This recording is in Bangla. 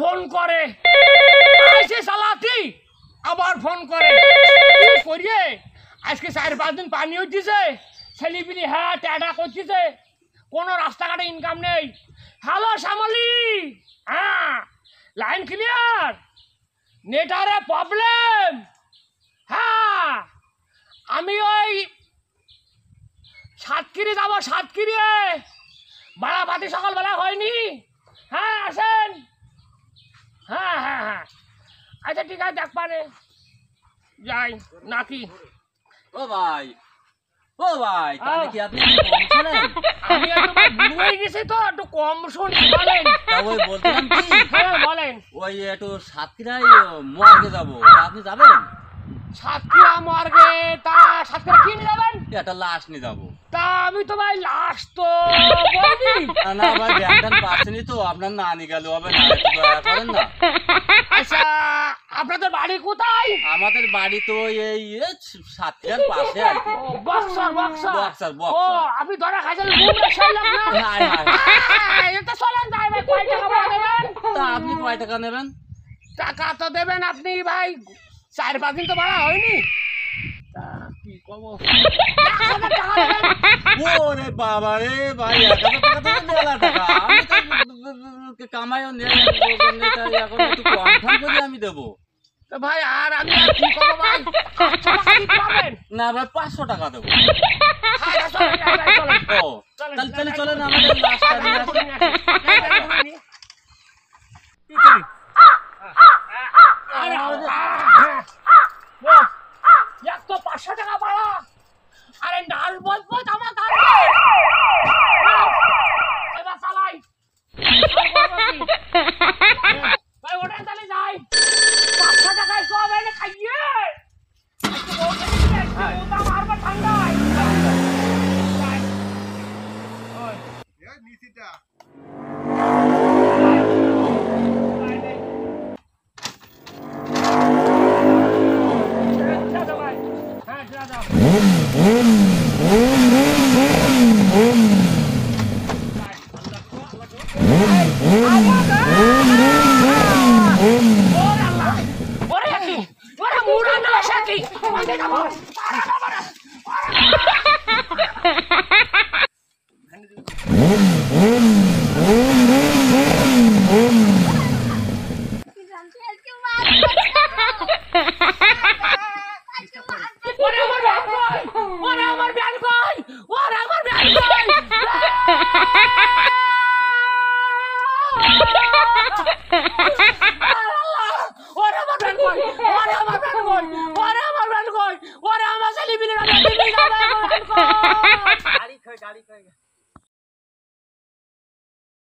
ফোন করে আইসে সালাতি আবার ফোন করে কি করিয়ে আজকে 4-5 দিন পানি হইতেছে ছেলেপিলি হ্যাঁ ট্যাডা করতেছে কোনো রাস্তাঘাটে ইনকাম নেই হ্যালো শ্যামলি হ্যাঁ লাইন ক্লিয়ার নেটারে প্রবলেম হ্যাঁ আমি ওই সাতক্ষীরে যাবো সাতক্ষীরে বাড়াবাতি সকালবেলা হয়নি হ্যাঁ আসেন হ্যাঁ হ্যাঁ হ্যাঁ আচ্ছা ঠিক আছে দেখ পারে যাই নাকি ও ভাই তাহলে কি আপনি কম শোনেন? আমি একটু বুড়ো হয়ে গেছি তো একটু কম শুনি বলেন তা ওই বলছিলাম কি হ্যাঁ বলেন ওই একটু সাতক্ষীরায় মর্গে যাবো, তা আপনি যাবেন? সাতক্ষীরা মর্গে তা সাতক্ষীরা কি নিয়ে যাবেন একটা লাশ নিয়ে যাবো। তা আমি তো ভাই লাশ তো বলবি না ভাই ব্যাংটান পাচ্ছেনি তো আপনার না নিয়ে গেল হবে না, একটু দয়া করেন না। আচ্ছা আপনাদের বাড়ি কোথায় আমাদের বাড়ি তো এই সাতক্ষীরার পাশে আর কি। বক্সর ও আপনি ধরা খাইছেন মুখে শৈলাম না এটা চলেন তাই ভাই কয় টাকা ভাড়া দেবেন তা আপনি কয় টাকা নেবেন? টাকা তো দেবেন আপনি ভাই 4-5 দিন তো ভাড়া হয়নি তা কি কব 1000 টাকা দেবেন ওরে বাবা রে ভাই 1000 টাকা তো মেলা টাকা, আমি তো কামাইও নেই এখন একটু কনফার্ম করে আমি দেবো। তো ভাই আর আমি আর কি করব ভাই 800 টাকা দিতে পারবেন না ভাই 500 টাকা দেবো। আচ্ছা চলেন চলেন ও তাহলে চলেন আমাদের লাশটা নিয়ে আসি। এক তো 500 টাকা ভাড়া আরে ডাল বলবো আমার ডাল এবার চালাই ভাই ওটা তাহলে যাই 500 টাকায় সব এনে খাইয়ে মারবার ঠান্ডায় নিচিটা গাড়ি খাই